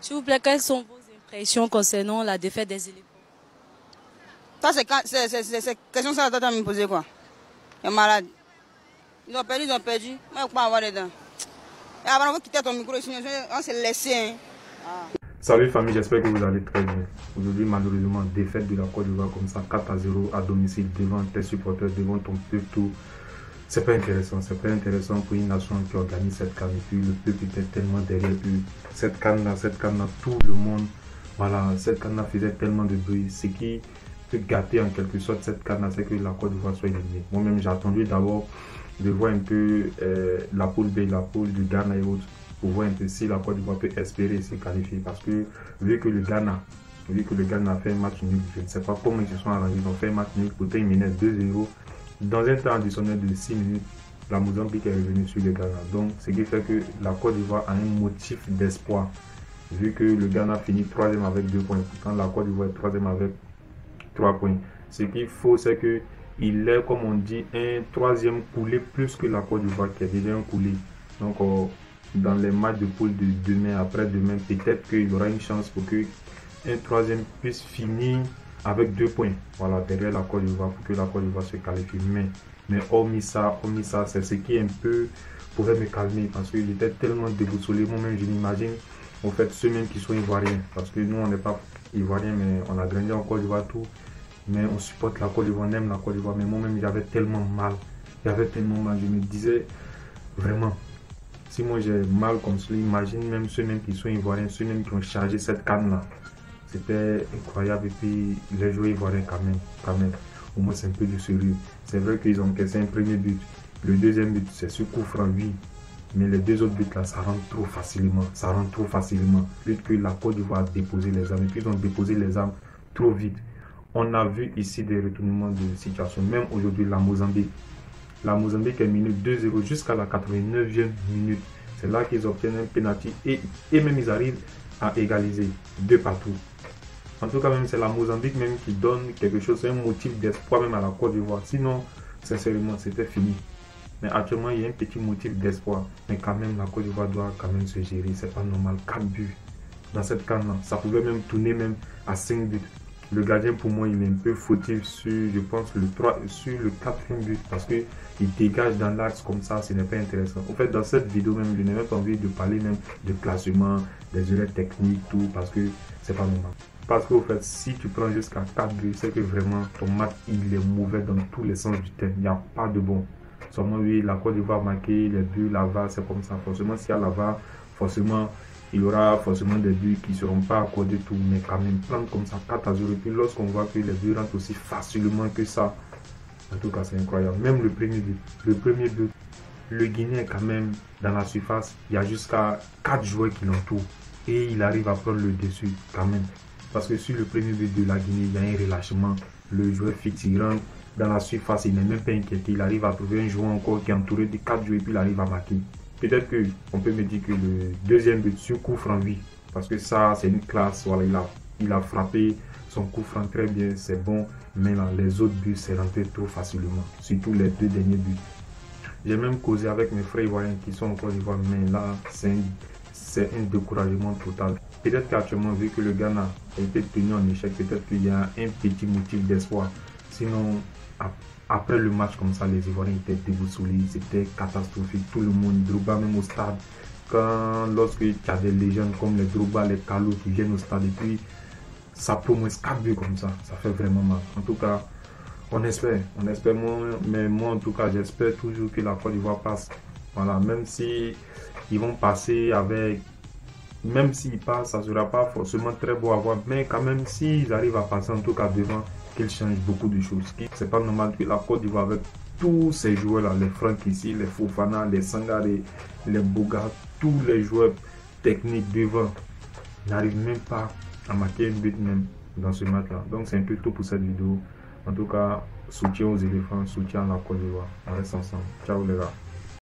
S'il vous plaît, quelles sont vos impressions concernant la défaite des éléphants? Ça, c'est question ça, t'as me poser quoi? Il est malade. Ils ont perdu. Moi, je ne peux pas avoir dedans. Et avant, on va quitter ton micro, on s'est laissé. Hein. Ah. Salut famille, j'espère que vous allez très bien. Aujourd'hui, malheureusement, défaite de la Côte d'Ivoire comme ça, 4-0 à domicile devant tes supporters, devant ton peuple, tout. C'est pas intéressant pour une nation qui organise cette CAN. Et puis le peuple était tellement derrière. Puis cette CAN-là, tout le monde, voilà, cette CAN-là faisait tellement de bruit. Ce qui peut gâter en quelque sorte cette CAN-là, c'est que la Côte d'Ivoire soit éliminée. Moi-même, j'ai attendu d'abord de voir un peu la poule B, la poule du Ghana et autres, pour voir un peu si la Côte d'Ivoire peut espérer se qualifier. Parce que vu que le Ghana a fait un match nul, je ne sais pas comment ils se sont arrangés, ils ont fait un match nul, pourtant ils menaient 2-0. Dans un temps additionnel de 6 minutes, la Mozambique est revenue sur le Ghana. Donc, ce qui fait que la Côte d'Ivoire a un motif d'espoir. Vu que le Ghana finit 3e avec 2 points. Pourtant, la Côte d'Ivoire est 3e avec 3 points. Ce qu'il faut, c'est qu'il est, comme on dit, un 3e coulé plus que la Côte d'Ivoire qui est déjà un coulé. Donc, dans les matchs de poule de demain, après-demain, peut-être qu'il y aura une chance pour qu'un 3e puisse finir avec 2 points, voilà, derrière la Côte d'Ivoire pour que la Côte d'Ivoire se qualifie. Mais hormis ça, c'est ce qui un peu pourrait me calmer parce qu'il était tellement déboussolé. Moi-même, je m'imagine, en fait, ceux-mêmes qui sont ivoiriens, parce que nous, on n'est pas ivoiriens, mais on a grandi en Côte d'Ivoire, tout. Mais on supporte la Côte d'Ivoire, on aime la Côte d'Ivoire. Mais moi-même, j'avais tellement mal. Je me disais, vraiment, si moi j'ai mal comme cela, imagine même ceux-mêmes qui sont ivoiriens, ceux-mêmes qui ont chargé cette canne-là. C'était incroyable et puis les joueurs ivoiriens quand même, au moins c'est un peu du sérieux. C'est vrai qu'ils ont cassé un premier but, le deuxième but c'est sur coup franc, oui, mais les deux autres buts là ça rentre trop facilement, plus que la Côte d'Ivoire a déposé les armes et puis ils ont déposé les armes trop vite. On a vu ici des retournements de situation, même aujourd'hui la Mozambique est menée 2-0 jusqu'à la 89e minute, c'est là qu'ils obtiennent un penalty et même ils arrivent à égaliser 2 partout. En tout cas, même c'est la Mozambique même qui donne quelque chose, un motif d'espoir même à la Côte d'Ivoire. Sinon, sincèrement, c'était fini. Mais actuellement, il y a un petit motif d'espoir. Mais quand même, la Côte d'Ivoire doit quand même se gérer. C'est pas normal. 4 buts dans cette canne-là. Ça pouvait même tourner même à 5 buts. Le gardien, pour moi, il est un peu fautif sur, je pense, sur le 4e but. Parce qu'il dégage dans l'axe comme ça, ce n'est pas intéressant. En fait, dans cette vidéo même, je n'ai même pas envie de parler même de classement, des erreurs techniques, tout. Parce que c'est pas normal. Parce qu'au fait, si tu prends jusqu'à 4 buts, c'est que vraiment ton match il est mauvais dans tous les sens du terme. Il n'y a pas de bon. Seulement, oui, la Côte d'Ivoire a marqué les buts, la VAR, c'est comme ça. Forcément, s'il y a la VAR, forcément, il y aura forcément des buts qui ne seront pas accordés tout. Mais quand même, prendre comme ça 4-0. Et puis lorsqu'on voit que les buts rentrent aussi facilement que ça, en tout cas, c'est incroyable. Même le premier but, le Guinéen quand même, dans la surface, il y a jusqu'à 4 joueurs qui l'entourent. Et il arrive à prendre le dessus quand même. Parce que sur le premier but de la Guinée, il y a un relâchement. Le joueur fixe, il rentre dans la surface, il n'est même pas inquiété. Il arrive à trouver un joueur encore qui est entouré de 4 joueurs et puis il arrive à marquer. Peut-être qu'on peut me dire que le deuxième but sur coup franc, oui. Parce que ça, c'est une classe. Voilà, il a frappé son coup franc très bien, c'est bon. Mais là, les autres buts, c'est rentré trop facilement. Surtout les 2 derniers buts. J'ai même causé avec mes frères ivoiriens qui sont en Côte d'Ivoire, mais là, c'est un découragement total. Peut-être qu'actuellement, vu que le Ghana a été tenu en échec, peut-être qu'il y a un petit motif d'espoir. Sinon, après le match comme ça, les Ivoiriens étaient déboussolés, c'était catastrophique. Tout le monde, Drogba même au stade. Lorsque tu as des légendes comme les Drogba, les Kalou qui viennent au stade et puis ça promesse 4 buts comme ça fait vraiment mal. En tout cas, on espère mais moi en tout cas, j'espère toujours que la Côte d'Ivoire passe. Voilà, même si ils vont passer avec... Même s'ils passent, ça ne sera pas forcément très beau à voir. Mais quand même, s'ils arrivent à passer en tout cas devant, qu'ils changent beaucoup de choses. C'est pas normal que la Côte d'Ivoire avec tous ces joueurs-là, les Franck ici, les Fofana, les Sangaré, les Boga, tous les joueurs techniques devant, n'arrivent même pas a marqué un but même dans ce match-là. Donc c'est un peu tôt pour cette vidéo. En tout cas, soutien aux éléphants, soutien à la Côte d'Ivoire. On reste ensemble. Ciao les gars.